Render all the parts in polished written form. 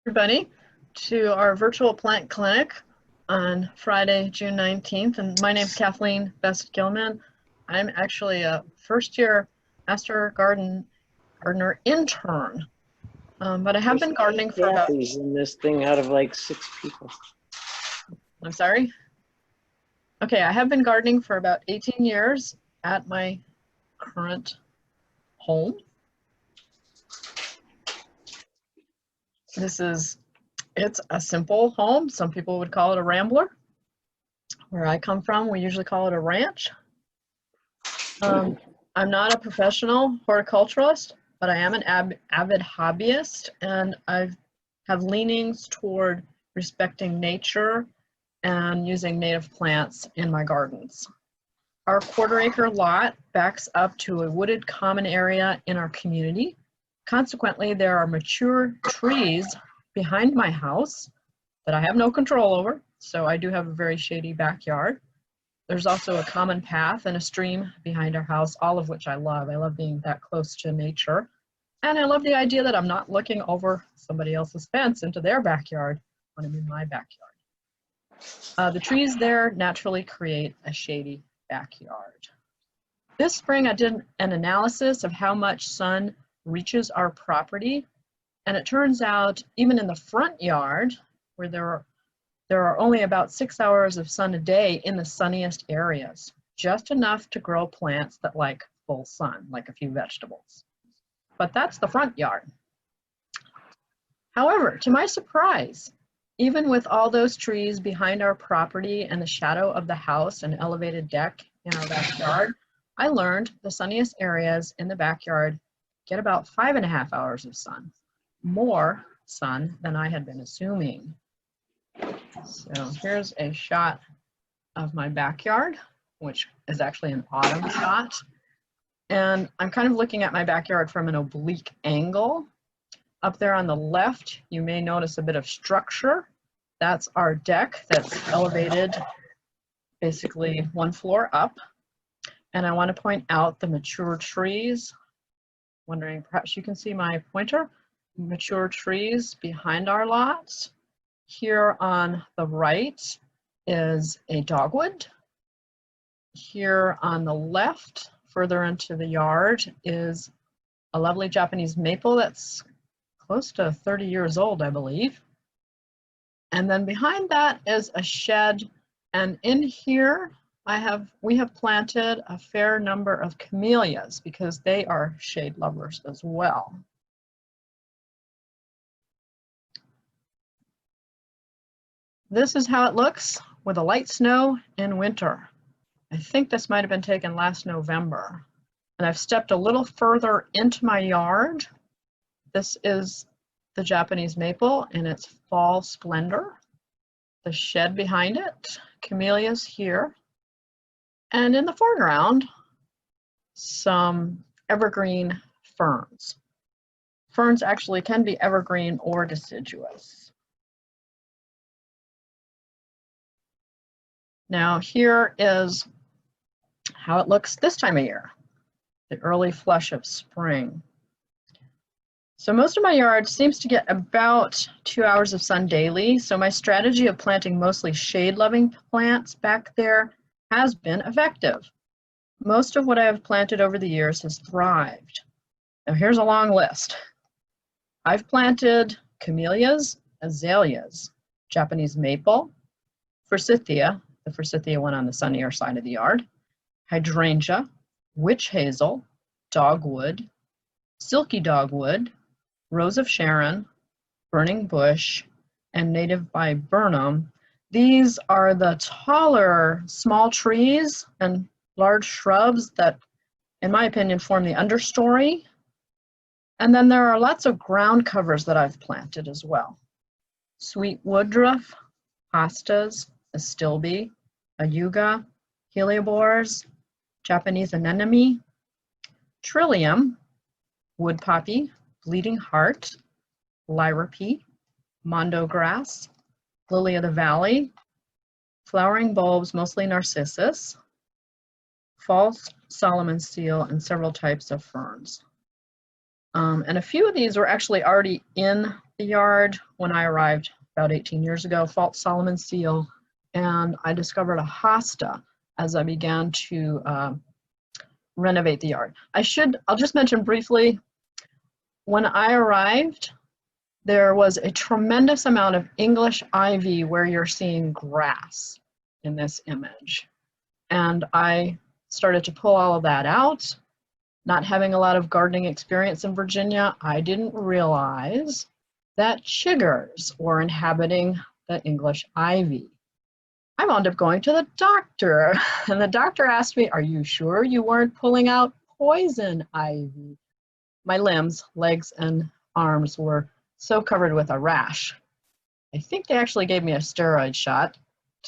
Everybody to our virtual plant clinic on Friday, June 19th. And my name's Kathleen Best-Gilman. I'm actually a first-year Master Gardener intern, but I have been gardening for about... in this thing out of like 6 people. I'm sorry? Okay, I have been gardening for about 18 years at my current home. It's a simple home. Some people would call it a rambler. Where I come from, we usually call it a ranch. I'm not a professional horticulturalist, but I am an avid hobbyist, and I have leanings toward respecting nature and using native plants in my gardens. Our quarter-acre lot backs up to a wooded common area in our community. Consequently, there are mature trees behind my house that I have no control over, so I do have a very shady backyard. There's also a common path and a stream behind our house, all of which I love. I love being that close to nature. And I love the idea that I'm not looking over somebody else's fence into their backyard when I'm in my backyard. The trees there naturally create a shady backyard. This spring, I did an analysis of how much sun reaches our property, and it turns out even in the front yard, where there are only about 6 hours of sun a day in the sunniest areas, just enough to grow plants that like full sun, like a few vegetables. But that's the front yard. However, to my surprise, even with all those trees behind our property and the shadow of the house and elevated deck in our backyard, I learned the sunniest areas in the backyard get about 5.5 hours of sun, more sun than I had been assuming. So here's a shot of my backyard, which is actually an autumn shot. And I'm kind of looking at my backyard from an oblique angle. Up there on the left, you may notice a bit of structure. That's our deck that's elevated basically 1 floor up. And I want to point out the mature trees. Wondering, perhaps you can see my pointer. Mature trees behind our lots. Here on the right is a dogwood. Here on the left, further into the yard, is a lovely Japanese maple that's close to 30 years old, I believe. And then behind that is a shed, and in here we have planted a fair number of camellias because they are shade lovers as well. This is how it looks with a light snow in winter. I think this might have been taken last November. And I've stepped a little further into my yard. This is the Japanese maple in its fall splendor. The shed behind it, camellias here. And in the foreground, some evergreen ferns. Ferns actually can be evergreen or deciduous. Now here is how it looks this time of year, the early flush of spring. So most of my yard seems to get about 2 hours of sun daily, so my strategy of planting mostly shade-loving plants back there has been effective. Most of what I have planted over the years has thrived. Now here's a long list. I've planted camellias, azaleas, Japanese maple, forsythia, the forsythia one on the sunnier side of the yard, hydrangea, witch hazel, dogwood, silky dogwood, rose of Sharon, burning bush, and native viburnum. These are the taller small trees and large shrubs that, in my opinion, form the understory. And then there are lots of ground covers that I've planted as well. Sweet woodruff, hostas, astilbe, ayuga, heliobores, Japanese anemone, trillium, wood poppy, bleeding heart, liripy, mondo grass, lily of the valley, flowering bulbs, mostly narcissus, false Solomon seal, and several types of ferns. And a few of these were actually already in the yard when I arrived about 18 years ago, false Solomon seal, and I discovered a hosta as I began to renovate the yard. I'll just mention briefly, when I arrived, there was a tremendous amount of English ivy where you're seeing grass in this image. And I started to pull all of that out. Not having a lot of gardening experience in Virginia, I didn't realize that chiggers were inhabiting the English ivy. I wound up going to the doctor, and the doctor asked me, "Are you sure you weren't pulling out poison ivy?" My limbs, legs and arms were so covered with a rash. I think they actually gave me a steroid shot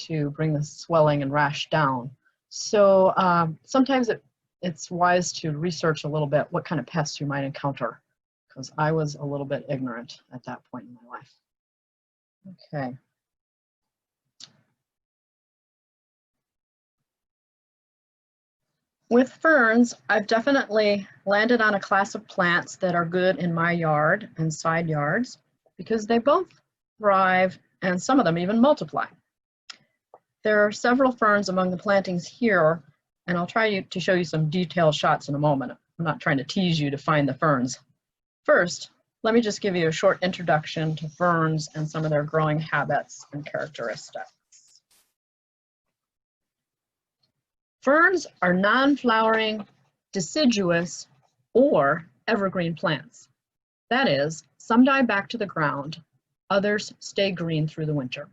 to bring the swelling and rash down. So sometimes it's wise to research a little bit what kind of pests you might encounter, because I was a little bit ignorant at that point in my life. Okay. With ferns, I've definitely landed on a class of plants that are good in my yard and side yards because they both thrive and some of them even multiply. There are several ferns among the plantings here, and I'll try to show you some detailed shots in a moment. I'm not trying to tease you to find the ferns. First, let me just give you a short introduction to ferns and some of their growing habits and characteristics. Ferns are non-flowering, deciduous, or evergreen plants. That is, some die back to the ground, others stay green through the winter.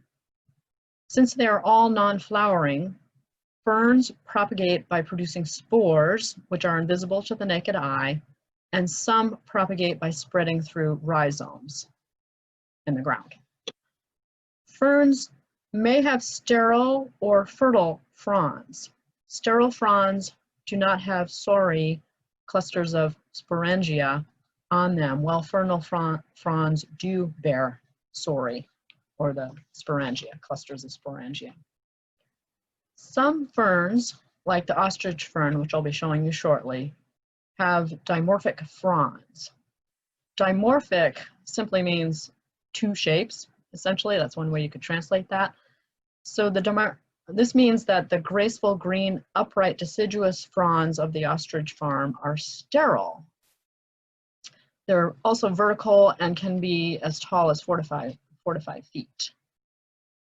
Since they are all non-flowering, ferns propagate by producing spores, which are invisible to the naked eye, and some propagate by spreading through rhizomes in the ground. Ferns may have sterile or fertile fronds. Sterile fronds do not have sori, clusters of sporangia, on them, while fertile fronds do bear sori, or the sporangia, clusters of sporangia. Some ferns, like the ostrich fern, which I'll be showing you shortly, have dimorphic fronds. Dimorphic simply means two shapes, essentially. That's one way you could translate that. So this means that the graceful green upright deciduous fronds of the ostrich fern are sterile. They're also vertical and can be as tall as 4 to 5 feet.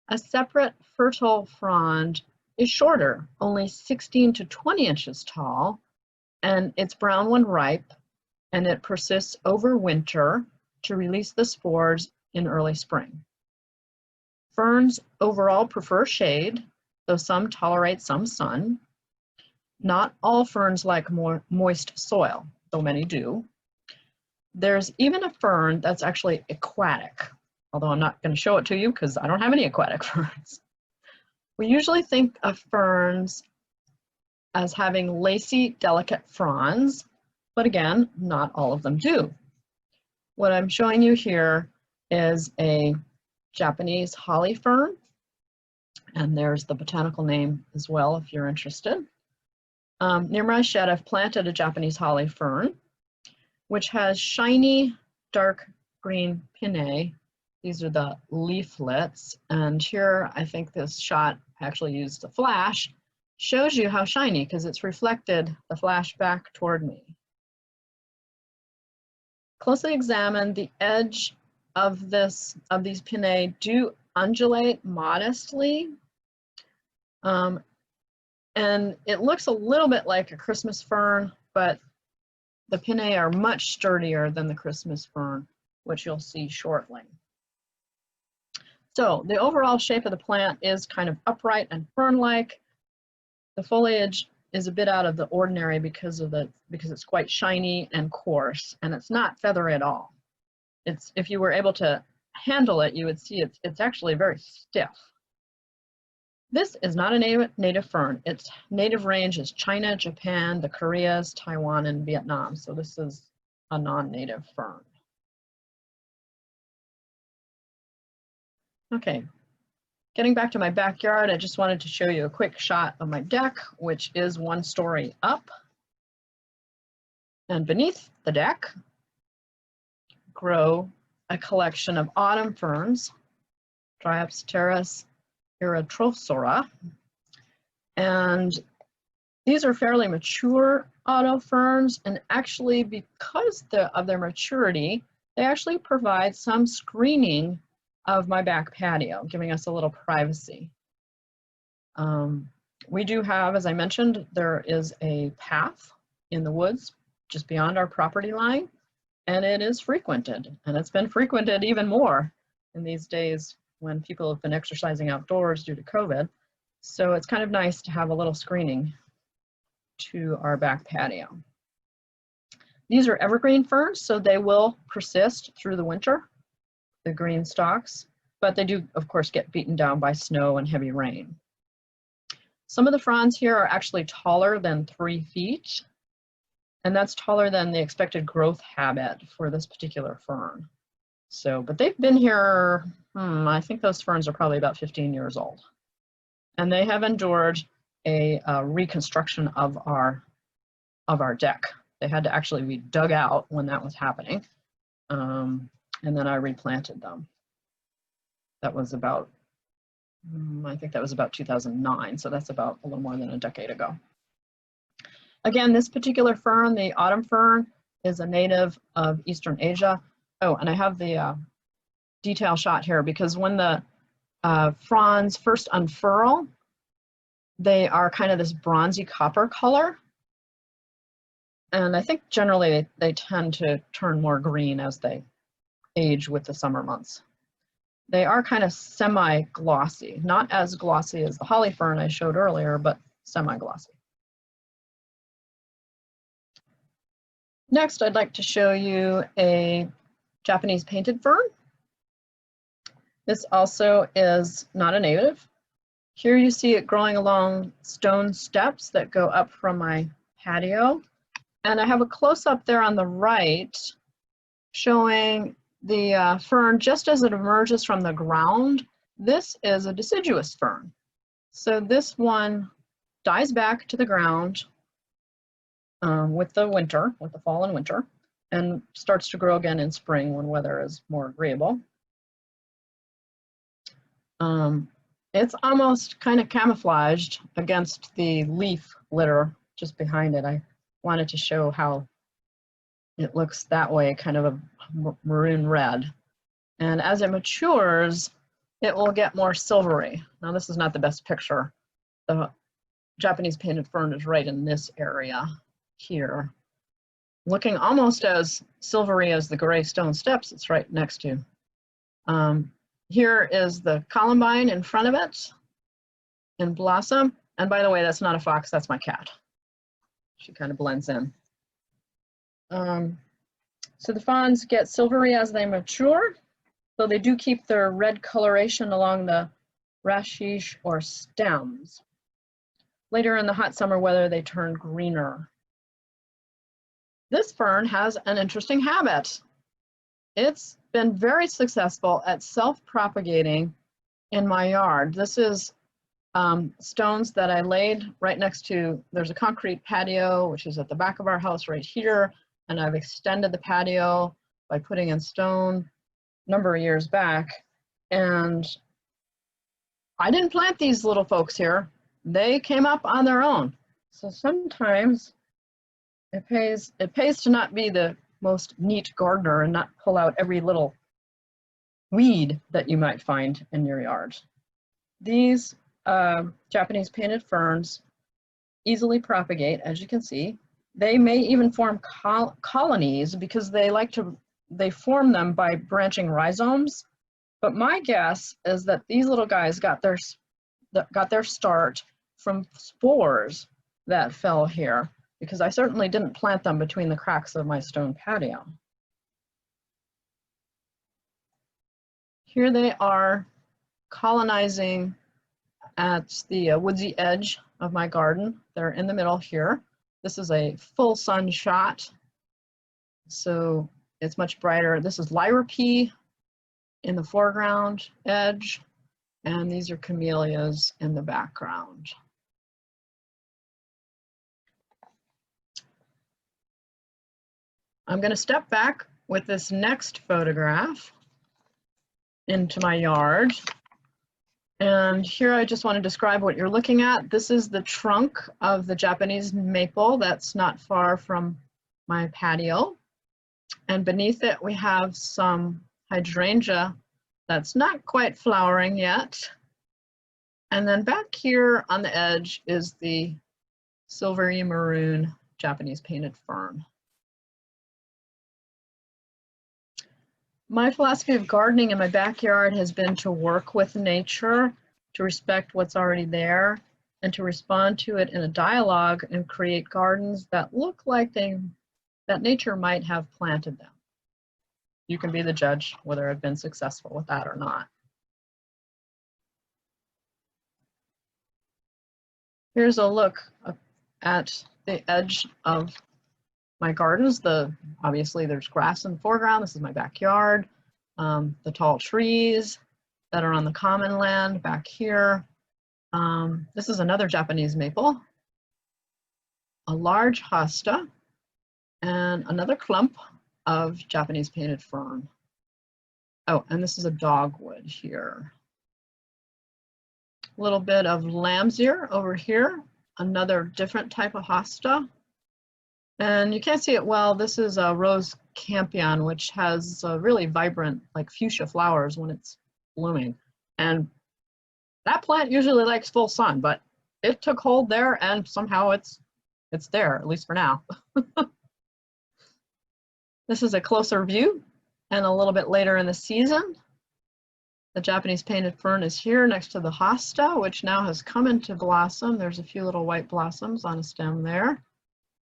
A separate fertile frond is shorter, only 16 to 20 inches tall, and it's brown when ripe, and it persists over winter to release the spores in early spring. Ferns overall prefer shade, though some tolerate some sun. Not all ferns like more moist soil, though many do. There's even a fern that's actually aquatic, although I'm not going to show it to you because I don't have any aquatic ferns. We usually think of ferns as having lacy, delicate fronds, but again, not all of them do. What I'm showing you here is a Japanese holly fern, and there's the botanical name as well if you're interested. Near my shed, I've planted a Japanese holly fern, which has shiny dark green pinnae. These are the leaflets, and here I think this shot actually used a flash, shows you how shiny because it's reflected the flash back toward me. Closely examine the edge of these pinnae do undulate modestly, and it looks a little bit like a Christmas fern, but the pinnae are much sturdier than the Christmas fern, which you'll see shortly. So the overall shape of the plant is kind of upright and fern-like. The foliage is a bit out of the ordinary because it's quite shiny and coarse, and it's not feathery at all. If you were able to handle it, you would see it's actually very stiff. This is not a native fern. Its native range is China, Japan, the Koreas, Taiwan, and Vietnam. So this is a non-native fern. Okay, getting back to my backyard, I just wanted to show you a quick shot of my deck, which is 1 story up. And beneath the deck grow a collection of autumn ferns, Dryopteris erythrosora, and these are fairly mature autumn ferns, and actually because of their maturity, they actually provide some screening of my back patio, giving us a little privacy. We do have, as I mentioned, there is a path in the woods just beyond our property line, and it is frequented, and it's been frequented even more in these days when people have been exercising outdoors due to COVID. So it's kind of nice to have a little screening to our back patio. These are evergreen ferns, so they will persist through the winter, the green stalks, but they do, of course, get beaten down by snow and heavy rain. Some of the fronds here are actually taller than 3 feet, and that's taller than the expected growth habit for this particular fern. So, but they've been here, I think those ferns are probably about 15 years old. And they have endured a reconstruction of our deck. They had to actually be dug out when that was happening. And then I replanted them. That was about, I think that was about 2009. So that's about a little more than a decade ago. Again, this particular fern, the autumn fern, is a native of Eastern Asia. Oh, and I have the detail shot here because when the fronds first unfurl, they are kind of this bronzy copper color. And I think generally they tend to turn more green as they age with the summer months. They are kind of semi-glossy, not as glossy as the holly fern I showed earlier, but semi-glossy. Next, I'd like to show you a Japanese painted fern. This also is not a native. Here you see it growing along stone steps that go up from my patio. And I have a close-up there on the right showing the fern just as it emerges from the ground. This is a deciduous fern. So this one dies back to the ground with the fall and winter, and starts to grow again in spring when weather is more agreeable. It's almost kind of camouflaged against the leaf litter just behind it. I wanted to show how it looks that way, kind of a maroon red. And as it matures, it will get more silvery. Now this is not the best picture. The Japanese painted fern is right in this area here, looking almost as silvery as the gray stone steps it's right next to. Here is the columbine in front of it in blossom. And by the way, that's not a fox, that's my cat. She kind of blends in. So the fronds get silvery as they mature, so they do keep their red coloration along the rashish or stems. Later in the hot summer weather, they turn greener. This fern has an interesting habit. It's been very successful at self-propagating in my yard. This is stones that I laid right next to, there's a concrete patio, which is at the back of our house right here, and I've extended the patio by putting in stone a number of years back. And I didn't plant these little folks here. They came up on their own. So sometimes it pays to not be the most neat gardener and not pull out every little weed that you might find in your yard. These Japanese painted ferns easily propagate, as you can see. They may even form colonies because they form them by branching rhizomes. But my guess is that these little guys got their start from spores that fell here, because I certainly didn't plant them between the cracks of my stone patio. Here they are colonizing at the woodsy edge of my garden. They're in the middle here. This is a full sun shot, so it's much brighter. This is lyripy in the foreground edge, and these are camellias in the background. I'm going to step back with this next photograph into my yard. And here I just want to describe what you're looking at. This is the trunk of the Japanese maple that's not far from my patio. And beneath it we have some hydrangea that's not quite flowering yet. And then back here on the edge is the silvery maroon Japanese painted fern. My philosophy of gardening in my backyard has been to work with nature, to respect what's already there, and to respond to it in a dialogue and create gardens that look like that nature might have planted them. You can be the judge whether I've been successful with that or not. Here's a look at the edge of my gardens. Obviously there's grass in the foreground. This is my backyard. The tall trees that are on the common land back here. This is another Japanese maple, a large hosta, and another clump of Japanese painted fern. Oh, and this is a dogwood here. A little bit of lamb's ear over here, another different type of hosta. And you can't see it well, this is a rose campion, which has really vibrant, like fuchsia flowers when it's blooming. And that plant usually likes full sun, but it took hold there and somehow it's there, at least for now. This is a closer view and a little bit later in the season. The Japanese painted fern is here next to the hosta, which now has come into blossom. There's a few little white blossoms on a stem there.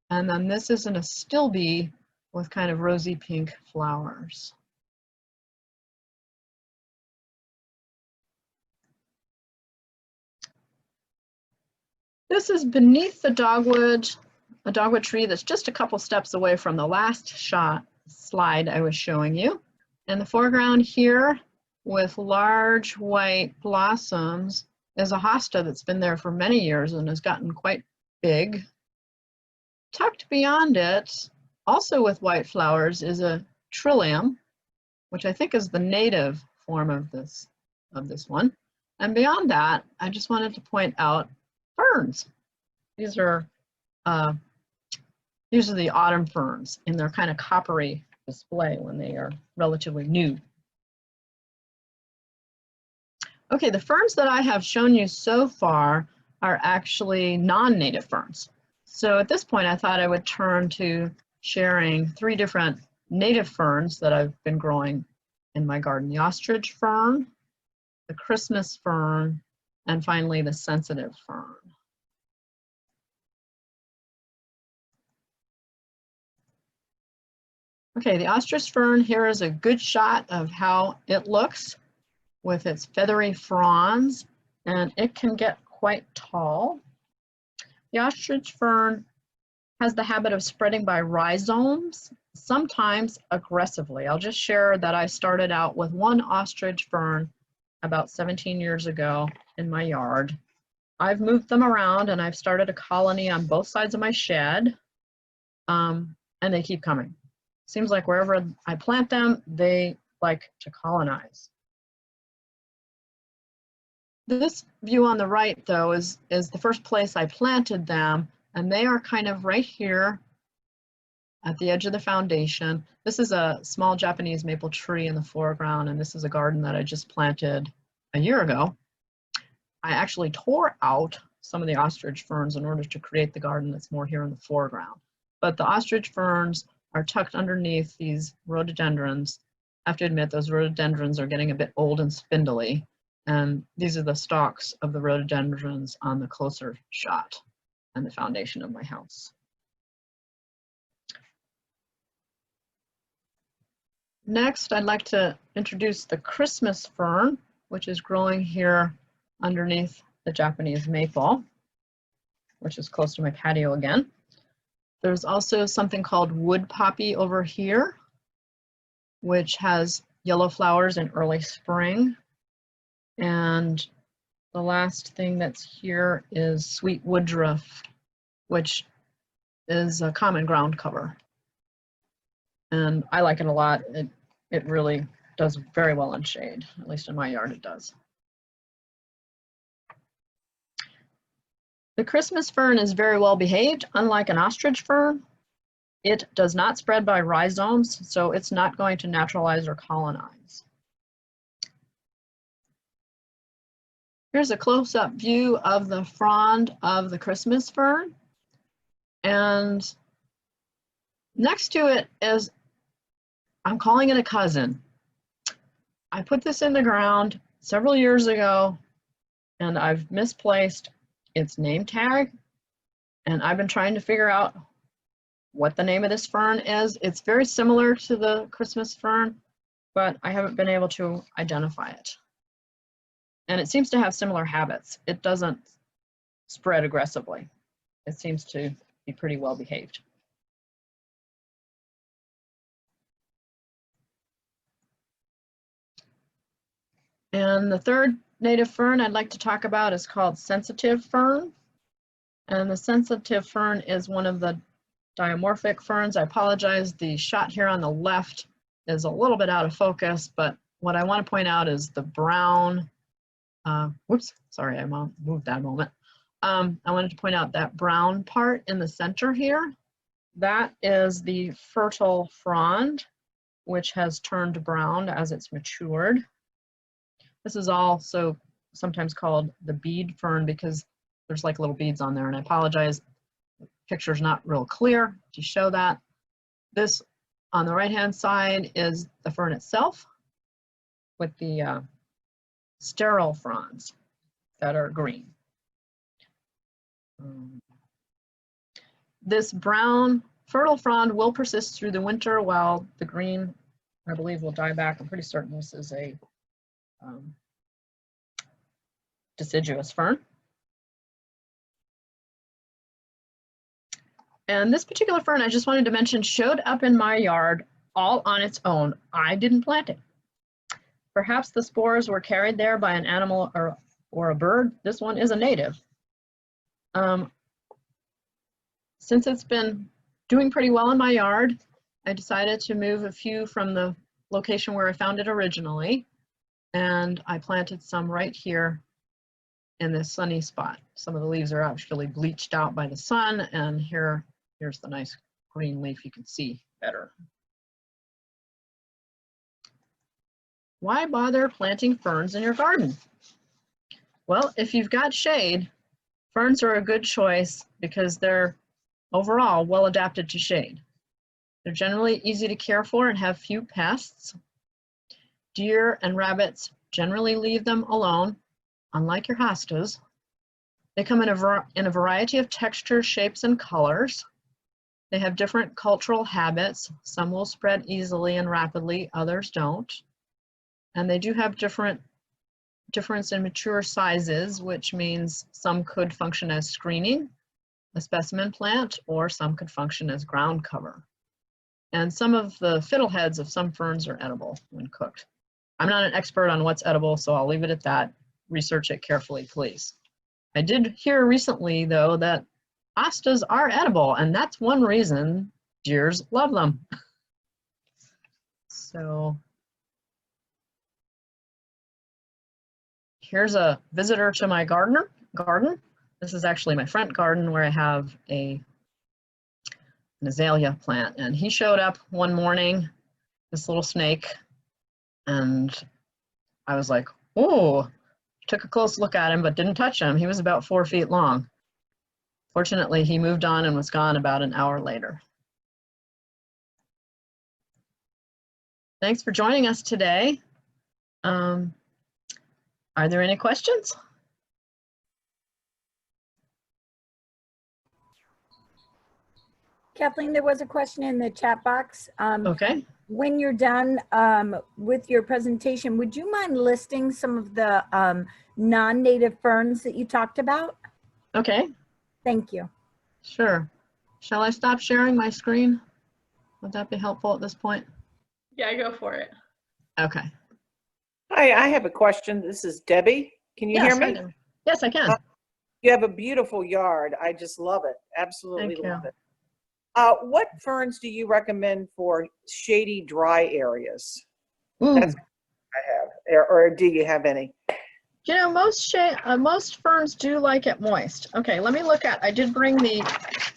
And then this is an astilbe with kind of rosy pink flowers. This is beneath the dogwood, a dogwood tree that's just a couple steps away from the last slide I was showing you. In the foreground here, with large white blossoms, is a hosta that's been there for many years and has gotten quite big. Tucked beyond it, also with white flowers, is a trillium, which I think is the native form of this one. And beyond that, I just wanted to point out ferns. These are the autumn ferns in their kind of coppery display when they are relatively new. Okay, the ferns that I have shown you so far are actually non-native ferns. So at this point, I thought I would turn to sharing 3 different native ferns that I've been growing in my garden: the ostrich fern, the Christmas fern, and finally the sensitive fern. Okay, the ostrich fern, here is a good shot of how it looks with its feathery fronds, and it can get quite tall. The ostrich fern has the habit of spreading by rhizomes, sometimes aggressively. I'll just share that I started out with one ostrich fern about 17 years ago in my yard. I've moved them around and I've started a colony on both sides of my shed, and they keep coming. Seems like wherever I plant them, they like to colonize. This view on the right, though, is the first place I planted them, and they are kind of right here at the edge of the foundation. This is a small Japanese maple tree in the foreground, and this is a garden that I just planted a year ago. I actually tore out some of the ostrich ferns in order to create the garden that's more here in the foreground. But the ostrich ferns are tucked underneath these rhododendrons. I have to admit, those rhododendrons are getting a bit old and spindly. And these are the stalks of the rhododendrons on the closer shot and the foundation of my house. Next, I'd like to introduce the Christmas fern, which is growing here underneath the Japanese maple, which is close to my patio again. There's also something called wood poppy over here, which has yellow flowers in early spring. And the last thing that's here is sweet woodruff, which is a common ground cover. And I like it a lot. It really does very well in shade, at least in my yard it does. The Christmas fern is very well behaved, unlike an ostrich fern. It does not spread by rhizomes, so it's not going to naturalize or colonize. Here's a close-up view of the frond of the Christmas fern. And next to it is, I'm calling it a cousin. I put this in the ground several years ago, and I've misplaced its name tag, and I've been trying to figure out what the name of this fern is. It's very similar to the Christmas fern, but I haven't been able to identify it. And it seems to have similar habits. It doesn't spread aggressively. It seems to be pretty well behaved. And the third native fern I'd like to talk about is called sensitive fern. And the sensitive fern is one of the diamorphic ferns. I apologize, the shot here on the left is a little bit out of focus, but what I want to point out is the brown, whoops, sorry, I moved that a moment. I wanted to point out that brown part in the center here. That is the fertile frond, which has turned brown as it's matured. This is also sometimes called the bead fern because there's like little beads on there, and I apologize, the picture's not real clear to show that. This on the right-hand side is the fern itself with the sterile fronds that are green. This brown fertile frond will persist through the winter while the green, I believe, will die back. I'm pretty certain this is a deciduous fern. And this particular fern, I just wanted to mention, showed up in my yard all on its own. I didn't plant it. Perhaps the spores were carried there by an animal or a bird. This one is a native. Since it's been doing pretty well in my yard, I decided to move a few from the location where I found it originally, and I planted some right here in this sunny spot. Some of the leaves are actually bleached out by the sun, and here's the nice green leaf you can see better. Why bother planting ferns in your garden? Well, if you've got shade, ferns are a good choice because they're overall well adapted to shade. They're generally easy to care for and have few pests. Deer and rabbits generally leave them alone, unlike your hostas. They come in a variety of textures, shapes, and colors. They have different cultural habits. Some will spread easily and rapidly, others don't. And they do have difference in mature sizes, which means some could function as screening, a specimen plant, or some could function as ground cover. And some of the fiddleheads of some ferns are edible when cooked. I'm not an expert on what's edible, so I'll leave it at that. Research it carefully, please. I did hear recently, though, that hostas are edible, and that's one reason deers love them. So here's a visitor to my garden. This is actually my front garden where I have an azalea plant, and he showed up one morning, this little snake, and I was like, oh, took a close look at him but didn't touch him. He was about 4 feet long. Fortunately, he moved on and was gone about an hour later. Thanks for joining us today. Are there any questions? Kathleen, there was a question in the chat box. Okay. When you're done with your presentation, would you mind listing some of the non-native ferns that you talked about? Okay. Thank you. Sure. Shall I stop sharing my screen? Would that be helpful at this point? Yeah, go for it. Okay. Hi, I have a question. This is Debbie. Can you hear me? Yes, I can. You have a beautiful yard. I just love it. Absolutely Thank you. love it. What ferns do you recommend for shady, dry areas? Ooh, That's or do you have any? You know, most ferns do like it moist. Okay, let me look at, I did bring the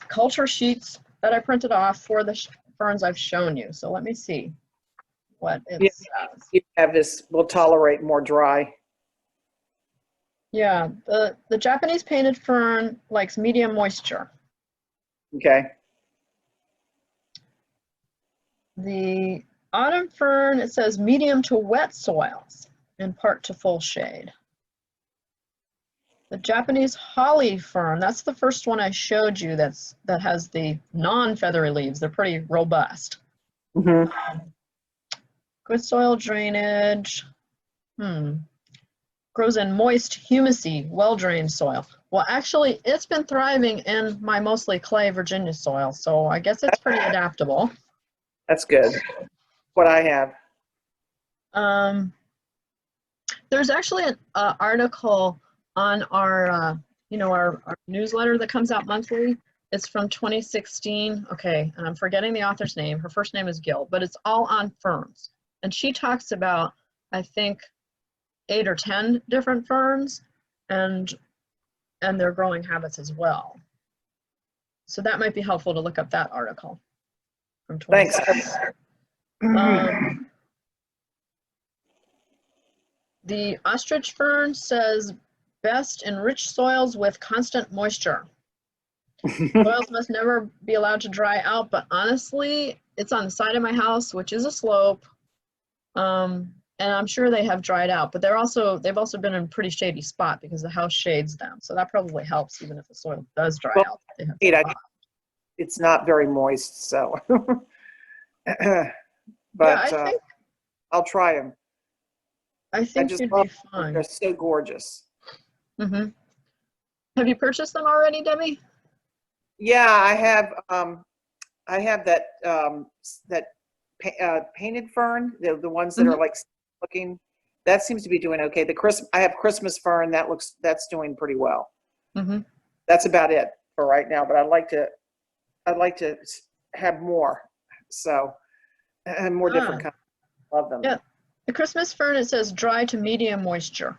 culture sheets that I printed off for the ferns I've shown you. So let me see what it Yeah. says. You have this, will tolerate more dry. Yeah, the Japanese painted fern likes medium moisture. Okay. The autumn fern, it says medium to wet soils, in part to full shade. The Japanese holly fern, that's the first one I showed you that has the non-feathery leaves. They're pretty robust. Mm-hmm. Good soil drainage. Grows in moist, humusy, well-drained soil. Well, actually, it's been thriving in my mostly clay Virginia soil, so I guess it's pretty adaptable. That's good. What I have. There's actually an article on our, our newsletter that comes out monthly. It's from 2016. Okay, and I'm forgetting the author's name. Her first name is Gill, but it's all on ferns. And she talks about, I think, 8 or 10 different ferns and their growing habits as well. So that might be helpful to look up that article from 2016. The ostrich fern says best in rich soils with constant moisture. Soils must never be allowed to dry out, but honestly, it's on the side of my house, which is a slope. And I'm sure they have dried out, but they've also been in a pretty shady spot because the house shades them. So that probably helps even if the soil does dry out. They have It's not very moist, so. But yeah, I think I'll try them. I think you'd be fine. They're so gorgeous. Mm-hmm. Have you purchased them already, Debbie? Yeah, I have that painted fern, the ones that are like looking. That seems to be doing okay. I have Christmas fern that's doing pretty well. Mm-hmm. That's about it for right now. But I'd like to have more. So and more different kinds. Love them. Yeah, the Christmas fern, it says dry to medium moisture.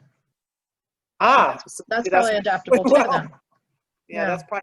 That's Probably adaptable too then. Yeah, that's probably